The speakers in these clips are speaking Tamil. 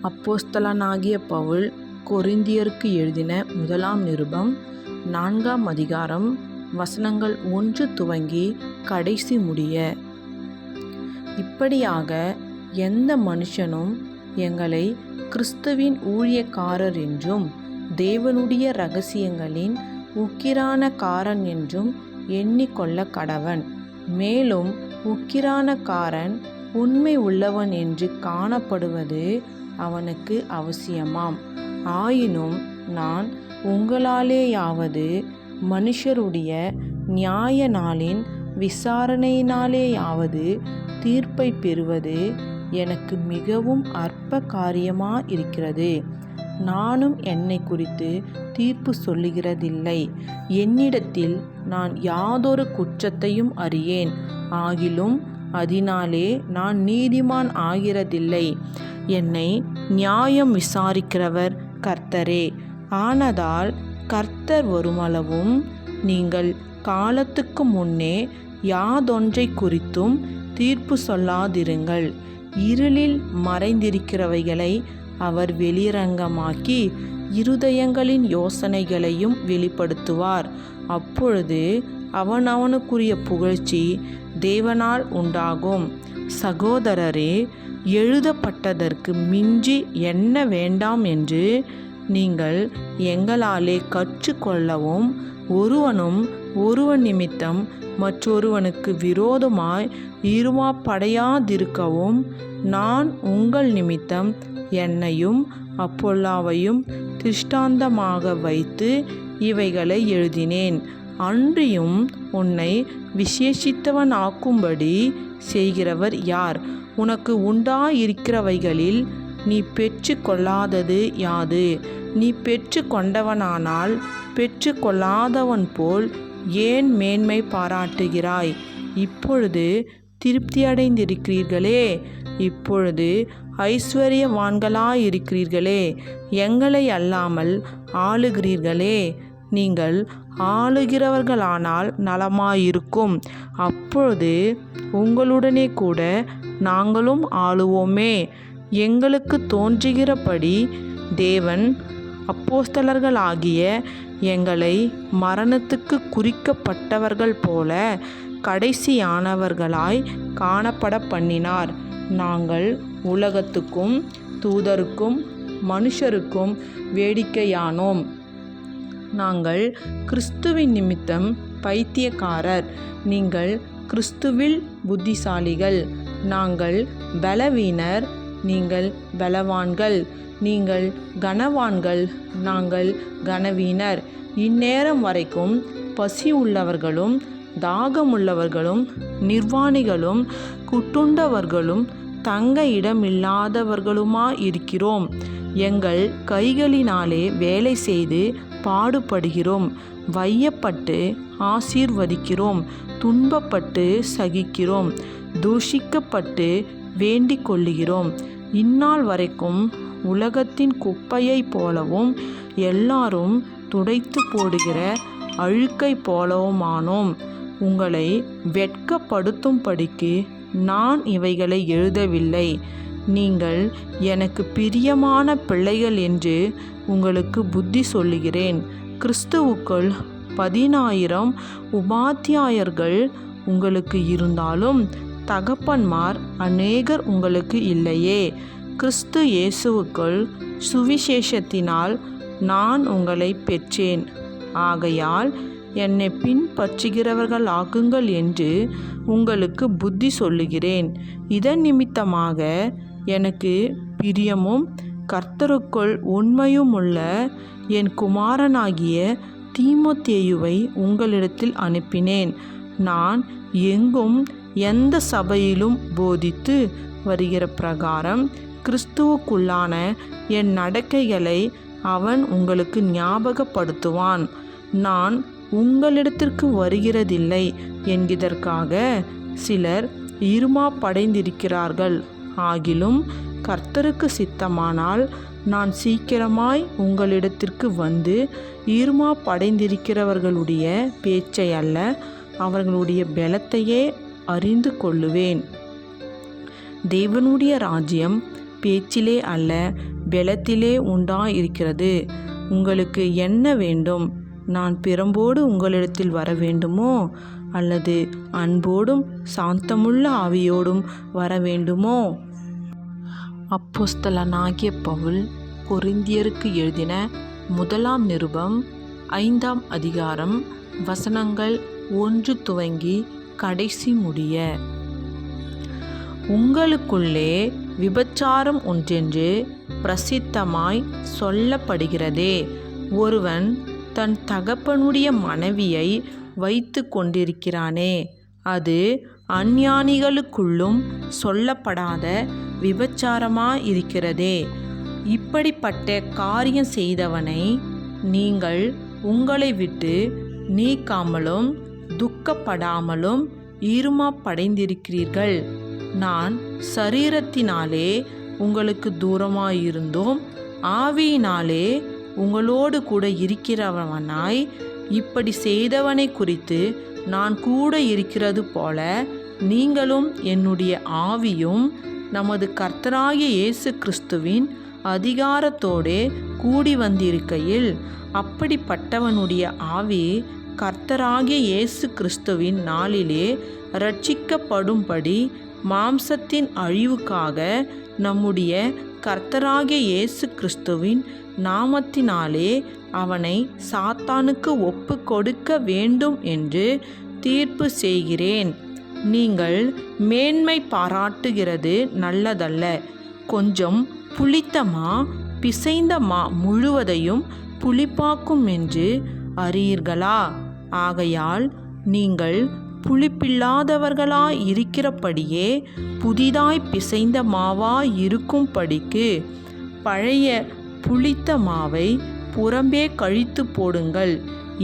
அப்போஸ்தலனாகிய பவுல் கொரிந்தியருக்கு எழுதின முதலாம் நிருபம் 4ஆம் அதிகாரம் வசனங்கள் 1 துவங்கி கடைசி முடிய. இப்படியாக எந்த மனுஷனும் எங்களை கிறிஸ்துவின் ஊழியக்காரர் என்றும் தேவனுடைய இரகசியங்களின் உக்கிரானக்காரன் என்றும் எண்ணிக்கொள்ள கடவன். மேலும் உக்கிரானக்காரன் உண்மை உள்ளவன் என்று காணப்படுவது அவனுக்கு அவசியமாம். ஆயினும் நான் உங்களாலேயாவது மனுஷருடைய நியாய நாளின் விசாரணையினாலேயாவது தீர்ப்பை பெறுவது எனக்கு மிகவும் அற்ப காரியமாயிருக்கிறது. நானும் என்னை குறித்து தீர்ப்பு சொல்லுகிறதில்லை. என்னிடத்தில் நான் யாதொரு குற்றத்தையும் அறியேன். ஆகிலும் அதனாலே நான் நீதிமான் ஆகிறதில்லை. என்னை நியாயம் விசாரிக்கிறவர் கர்த்தரே. ஆனதால் கர்த்தர் வருமளவும் நீங்கள் காலத்துக்கு முன்னே யாதொன்றை குறித்தும் தீர்ப்பு சொல்லாதிருங்கள். இருளில் மறைந்திருக்கிறவைகளை அவர் வெளிரங்கமாக்கி இருதயங்களின் யோசனைகளையும் வெளிப்படுத்துவார். அப்பொழுது அவனவனுக்குரிய புகழ்ச்சி தேவனால் உண்டாகும். சகோதரரே, எழுதப்பட்டதற்கு மிஞ்சி என்ன வேண்டாம் என்று நீங்கள் எங்களாலே கற்றுக்கொள்ளவும், ஒருவன் நிமித்தம் மற்றொருவனுக்கு விரோதமாய் இருமாப்படையாதிருக்கவும் நான் உங்கள் நிமித்தம் என்னையும் அப்பொல்லாவையும் திருஷ்டாந்தமாக வைத்து இவைகளை எழுதினேன். அன்றியும் உன்னை விசேஷித்தவன் ஆக்கும்படி செய்கிறவர் யார்? உனக்கு உண்டாயிருக்கிறவைகளில் நீ பெற்று கொள்ளாதது யாது? நீ பெற்று கொண்டவனானால் பெற்று கொள்ளாதவன் போல் ஏன் மேன்மை பாராட்டுகிறாய்? இப்பொழுது திருப்தியடைந்திருக்கிறீர்களே, இப்பொழுது ஐஸ்வர்யவான்களாயிருக்கிறீர்களே, எங்களை அல்லாமல் ஆளுகிறீர்களே. நீங்கள் ஆளுகிறவர்களானால் நலமாயிருக்கும். அப்பொழுது உங்களுடனே கூட நாங்களும் ஆளுவோமே. எங்களுக்கு தோன்றுகிறபடி தேவன் அப்போஸ்தலர்களாகிய எங்களை மரணத்துக்கு குறிக்கப்பட்டவர்கள் போல கடைசியானவர்களாய் காணப்பட பண்ணினார். நாங்கள் உலகத்துக்கும் தூதருக்கும் மனுஷருக்கும் வேடிக்கையானோம். நாங்கள் கிறிஸ்துவின் நிமித்தம் பைத்தியக்காரர், நீங்கள் கிறிஸ்துவில் புத்திசாலிகள். நாங்கள் பலவீனர், நீங்கள் பலவான்கள். நீங்கள் கனவான்கள், நாங்கள் கனவீனர். இந்நேரம் வரைக்கும் பசி உள்ளவர்களும் தாகமுள்ளவர்களும் நிர்வாணிகளும் குட்டுண்டவர்களும் தங்க இடமில்லாதவர்களுமாயிருக்கிறோம். எங்கள் கைகளினாலே வேலை செய்து பாடுபடுகிறோம். வையப்பட்டு ஆசீர்வதிக்கிறோம். துன்பப்பட்டு சகிக்கிறோம். தூஷிக்கப்பட்டு வேண்டிக் கொள்ளுகிறோம். இந்நாள் வரைக்கும் உலகத்தின் குப்பையைப் போலவும் எல்லாரும் துடைத்து போடுகிற அழுக்கை போலவுமானோம். உங்களை வெட்கப்படுத்தும்படிக்கு நான் இவைகளை எழுதவில்லை. நீங்கள் எனக்கு பிரியமான பிள்ளைகள் என்று உங்களுக்கு புத்தி சொல்லுகிறேன். கிறிஸ்துவுக்குள் 10,000 உபாத்தியாயர்கள் உங்களுக்கு இருந்தாலும் தகப்பன்மார் அநேகர் உங்களுக்கு இல்லையே. கிறிஸ்து இயேசுவுக்குள் சுவிசேஷத்தினால் நான் உங்களை பெற்றேன். ஆகையால் என்னை பின்பற்றுகிறவர்களாகுங்கள் என்று உங்களுக்கு புத்தி சொல்லுகிறேன். இதன் நிமித்தமாக எனக்கு பிரியமும் கர்த்தருக்குள் உண்மையுமுள்ள என் குமாரனாகிய தீமோத்தேயுவை உங்களிடத்தில் அனுப்பினேன். நான் எங்கும் எந்த சபையிலும் போதித்து வருகிற பிரகாரம் கிறிஸ்துவுக்குள்ளான என் நடக்கைகளை அவன் உங்களுக்கு ஞாபகப்படுத்துவான். நான் உங்களிடத்திற்கு வருகிறதில்லை என்கிறதற்காக சிலர் இருமாப்படைந்திருக்கிறார்கள். ஆகிலும் கர்த்தருக்கு சித்தமானால் நான் சீக்கிரமாய் உங்களிடத்திற்கு வந்து இருமாப்படைந்திருக்கிறவர்களுடைய பேச்சை அல்ல, அவர்களுடைய பலத்தையே அறிந்து கொள்ளுவேன். தேவனுடைய ராஜ்யம் பேச்சிலே அல்ல, பெலத்திலே உண்டாயிருக்கிறது. உங்களுக்கு என்ன வேண்டும்? நான் பிரம்போடு உங்களிடத்தில் வர வேண்டுமோ, அல்லது அன்போடும் சாந்தமுள்ள ஆவியோடும் வர வேண்டுமோ? அப்போஸ்தலனாகிய பவுல் கொரிந்தியருக்கு எழுதின 1 நிருபம் 5 அதிகாரம் வசனங்கள் 1 துவங்கி கடைசி முடிய. உங்களுக்குள்ளே விபச்சாரம் ஒன்றென்று பிரசித்தமாய் சொல்லப்படுகிறதே. ஒருவன் தன் தகப்பனுடைய மனைவியை வைத்து கொண்டிருக்கிறானே, அது அஞ்ஞானிகளுக்குள்ளும் சொல்லப்படாத விபச்சாரமாயிருக்கிறதே. இப்படிப்பட்ட காரியம் செய்தவனை நீங்கள் உங்களை விட்டு நீக்காமலும் துக்கப்படாமலும் ஈருமாப்படைந்திருக்கிறீர்கள். நான் சரீரத்தினாலே உங்களுக்கு தூரமாயிருந்தோம், ஆவியினாலே உங்களோடு கூட இருக்கிறவனாய் இப்படி செய்தவனை குறித்து நான் கூட இருக்கிறது போல நீங்களும் என்னுடைய ஆவியும் நமது கர்த்தராகிய இயேசு கிறிஸ்துவின் அதிகாரத்தோடே கூடி வந்திருக்கையில், அப்படிப்பட்டவனுடைய ஆவி கர்த்தராகிய இயேசு கிறிஸ்துவின் நாளிலே இரட்சிக்கப்படும்படி மாம்சத்தின் அழிவுக்காக நம்முடைய கர்த்தராகிய இயேசு கிறிஸ்துவின் நாமத்தினாலே அவனை சாத்தானுக்கு ஒப்பு கொடுக்க வேண்டும் என்று தீர்ப்பு செய்கிறேன். நீங்கள் மேன்மை பாராட்டுகிறது நல்லதல்ல. கொஞ்சம் புளித்த மா பிசைந்த மா முழுவதையும் புளிப்பாக்கும் என்று அறியீர்களா? ஆகையால் நீங்கள் புளிப்பில்லாதவர்களாய் இருக்கிறபடியே புதிதாய் பிசைந்த மாவாய் இருக்கும்படிக்கு பழைய புளித்த மாவை புறம்பே கழித்து போடுங்கள்.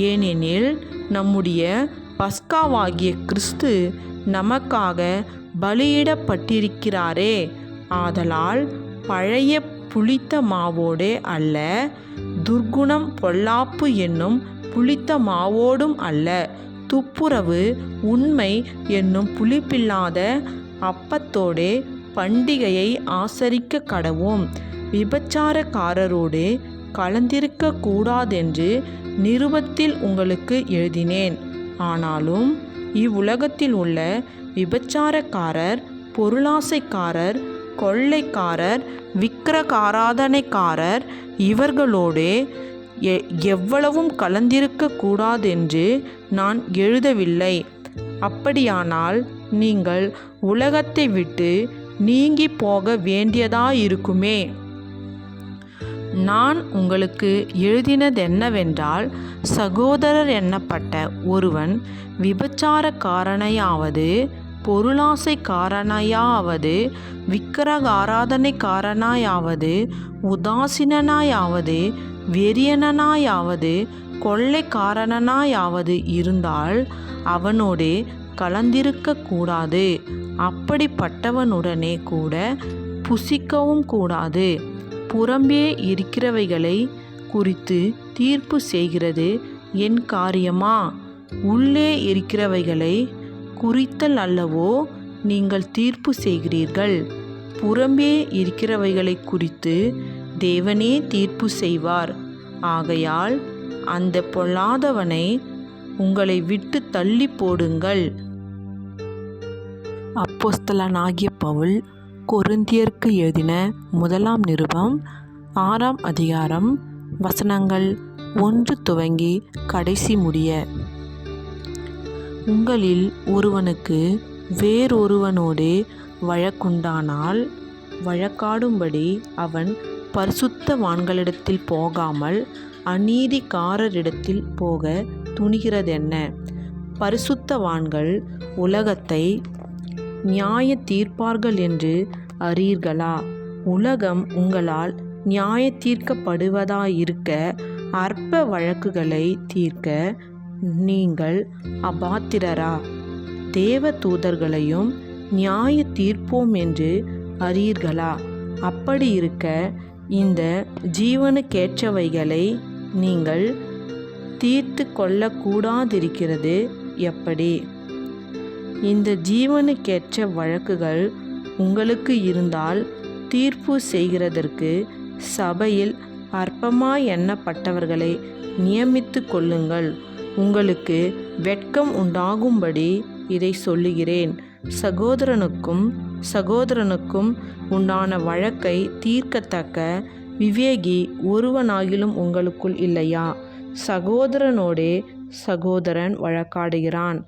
ஏனெனில் நம்முடைய பஸ்காவாகிய கிறிஸ்து நமக்காக பலியிடப்பட்டிருக்கிறாரே. ஆதலால் பழைய புளித்த மாவோடே அல்ல, துர்க்குணம் பொல்லாப்பு என்னும் புளித்த மாவோடும் அல்ல, துப்புரவு உண்மை என்னும் புளிப்பில்லாத அப்பத்தோடே பண்டிகையை ஆசரிக்க கடவோம். விபச்சாரக்காரரோடு கலந்திருக்க கூடாதென்று நிருபத்தில் உங்களுக்கு எழுதினேன். ஆனாலும் இவ்வுலகத்தில் உள்ள விபச்சாரக்காரர், பொருளாசைக்காரர், கொள்ளைக்காரர், விக்கிரகாராதனைக்காரர் இவர்களோடே எவ்வளவும் கலந்திருக்க கூடாதென்று நான் எழுதவில்லை. அப்படியானால் நீங்கள் உலகத்தை விட்டு நீங்கி போக வேண்டியதாயிருக்குமே. நான் உங்களுக்கு எழுதினதென்னவென்றால், சகோதரர் எண்ணப்பட்ட ஒருவன் விபச்சாரக்காரனையாவது, பொருளாசைக்காரனையாவது, விக்கிரகாராதனைக்காரனாயாவது, உதாசீனனாயாவது, வெறியனாயாவது, கொள்ளைக்காரனாயாவது இருந்தால் அவனோடே கலந்திருக்க கூடாது. அப்படிப்பட்டவனுடனே கூட புசிக்கவும் கூடாது. புறம்பே இருக்கிறவைகளை குறித்து தீர்ப்பு செய்கிறது என் காரியமா? உள்ளே இருக்கிறவைகளை குறித்தல் அல்லவோ நீங்கள் தீர்ப்பு செய்கிறீர்கள். புறம்பே இருக்கிறவைகளை குறித்து தேவனே தீர்ப்பு செய்வார். ஆகையால் அந்த பொல்லாதவனை உங்களை விட்டு தள்ளி போடுங்கள். அப்போஸ்தலனாகிய பவுல் கொரிந்தியருக்கு எழுதின 1 நிருபம் 6 அதிகாரம் வசனங்கள் 1 துவங்கி கடைசி முடிய. உங்களில் ஒருவனுக்கு வேறொருவனோடு வழக்குண்டானால் வழக்காடும்படி அவன் பரிசுத்தவான்களிடத்தில் போகாமல் அநீதிக்காரரிடத்தில் போக துணிகிறதென்ன? பரிசுத்தவான்கள் உலகத்தை நியாய தீர்ப்பார்கள் என்று அறியீர்களா? உலகம் உங்களால் நியாய தீர்க்கப்படுவதாயிருக்க அற்ப வழக்குகளை தீர்க்க நீங்கள் அபாத்திரரா? தேவ தூதர்களையும் நியாய தீர்ப்போம் என்று அறியீர்களா? அப்படி இருக்க இந்த ஜீவனுக்கேற்றவைகளை நீங்கள் தீர்த்து கொள்ளக்கூடாதிருக்கிறது எப்படி? இந்த ஜீவனுக்கேற்ற வழக்குகள் உங்களுக்கு இருந்தால் தீர்ப்பு செய்கிறதற்கு சபையில் அற்பமாய் எண்ணப்பட்டவர்களை நியமித்து கொள்ளுங்கள். உங்களுக்கு வெட்கம் உண்டாகும்படி இதை சொல்லுகிறேன். சகோதரனுக்கும் உண்டான வழக்கை தீர்க்கத்தக்க விவேகி ஒருவனாகிலும் உங்களுக்குள் இல்லையா? சகோதரனோடே சகோதரன் வழக்காடுகிறான்,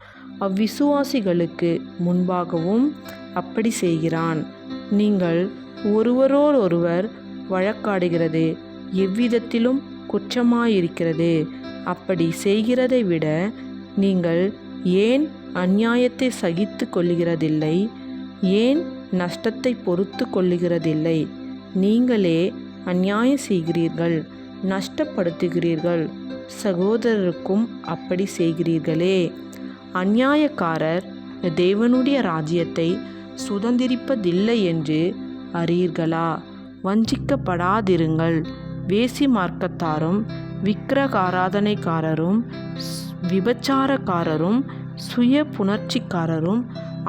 அவ்விசுவாசிகளுக்கு முன்பாகவும் அப்படி செய்கிறான். நீங்கள் ஒருவரோடொருவர் வழக்காடுகிறது எவ்விதத்திலும் குற்றமாயிருக்கிறது. அப்படி செய்கிறதை விட நீங்கள் ஏன் அநியாயத்தை சகித்து கொள்ளுகிறதில்லை? ஏன் நஷ்டத்தை பொறுத்து கொள்ளுகிறதில்லை? நீங்களே அநியாயம் செய்கிறீர்கள், நஷ்டப்படுத்துகிறீர்கள், சகோதரருக்கும் அப்படி செய்கிறீர்களே. அநியாயக்காரர் தேவனுடைய ராஜ்யத்தை சுதந்திரிப்பதில்லை என்று அறியீர்களா? வஞ்சிக்கப்படாதிருங்கள். வேசி மார்க்கத்தாரும் விக்கிரகாராதனைக்காரரும் விபச்சாரக்காரரும் சுய புணர்ச்சிக்காரரும்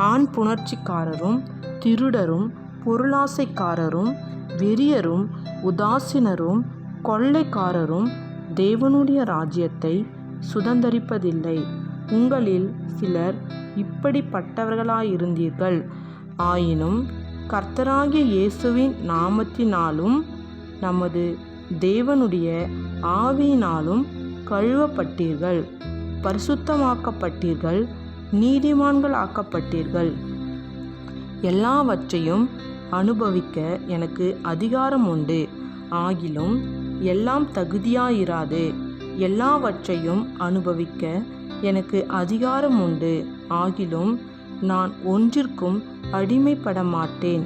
ஆண் புணர்ச்சிக்காரரும் திருடரும் பொருளாசைக்காரரும் வெறியரும் உதாசீனரும் கொள்ளைக்காரரும் தேவனுடைய ராஜ்யத்தை சுதந்தரிப்பதில்லை. உங்களில் சிலர் இப்படிப்பட்டவர்களாயிருந்தீர்கள். ஆயினும் கர்த்தராகிய இயேசுவின் நாமத்தினாலும் நமது தேவனுடைய ஆவியினாலும் கழுவப்பட்டீர்கள், பரிசுத்தமாக்கப்பட்டீர்கள், நீதிமான்கள் ஆக்கப்பட்டீர்கள். எல்லாவற்றையும் அனுபவிக்க எனக்கு அதிகாரம் உண்டு. ஆகிலும் எல்லாம் தகுதியாயிராது. எல்லாவற்றையும் அனுபவிக்க எனக்கு அதிகாரம் உண்டு. ஆகிலும் நான் ஒன்றிற்கும் அடிமைப்பட மாட்டேன்.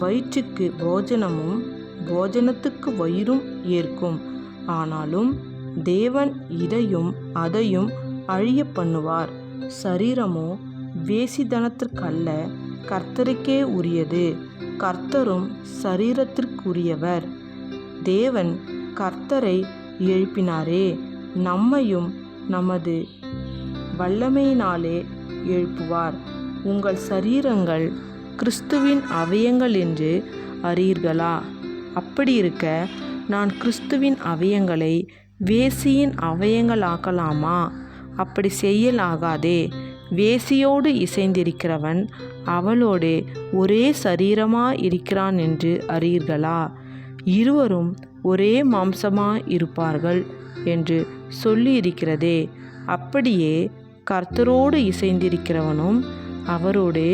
வயிற்றுக்கு போஜனமும் போஜனத்துக்கு வயிறும் ஏற்கும். ஆனாலும் தேவன் இதையும் அதையும் அழிய பண்ணுவார். சரீரமோ வேசித்தனத்திற்கல்ல, கர்த்தருக்கே உரியது. கர்த்தரும் சரீரத்திற்குரியவர். தேவன் கர்த்தரை எழுப்பினாரே, நம்மையும் நமது வல்லமையினாலே எழுப்புவார். உங்கள் சரீரங்கள் கிறிஸ்துவின் அவயங்கள் என்று அறியீர்களா? அப்படியிருக்க நான் கிறிஸ்துவின் அவயங்களை வேசியின் அவயங்களாக்கலாமா? அப்படி செய்யலாகாதே. வேசியோடு இசைந்திருக்கிறவன் அவளோடே ஒரே சரீரமாயிருக்கிறான் என்று அறியீர்களா? இருவரும் ஒரே மாம்சமாயிருப்பார்கள் என்று சொல்லியிருக்கிறதே. அப்படியே கர்த்தரோடு இசைந்திருக்கிறவனும் அவரோடே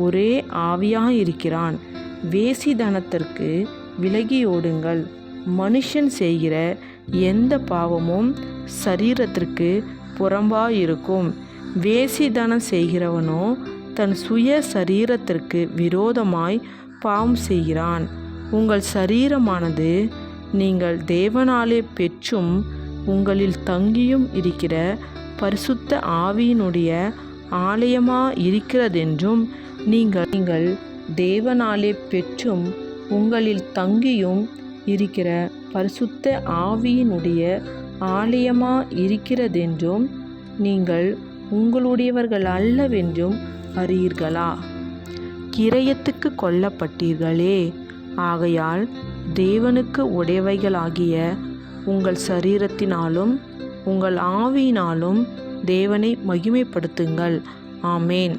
ஒரே ஆவியாயிருக்கிறான். வேசித்தனத்திற்கு விலகியோடுங்கள். மனுஷன் செய்கிற எந்த பாவமும் சரீரத்திற்கு புறம்பாயிருக்கும். வேசித்தனம் செய்கிறவனோ தன் சுய சரீரத்திற்கு விரோதமாய் பாவம் செய்கிறான். உங்கள் சரீரமானது நீங்கள் தேவனாலே பெற்றும் உங்களில் தங்கியும் இருக்கிற பரிசுத்த ஆவியினுடைய ஆலயமாயிருக்கிறதென்றும் நீங்கள் தேவனாலே பெற்றும் உங்களில் தங்கியும் இருக்கிற பரிசுத்த ஆவியினுடைய ஆலயமாயிருக்கிறதென்றும் நீங்கள் உங்களுடையவர்கள் அல்லவென்றும் அறியீர்களா? கிரயத்துக்கு கொல்லப்பட்டீர்களே. ஆகையால் தேவனுக்கு உடையவைகளாகிய உங்கள் சரீரத்தினாலும் உங்கள் ஆவியினாலும் தேவனை மகிமைப்படுத்துங்கள். ஆமேன்.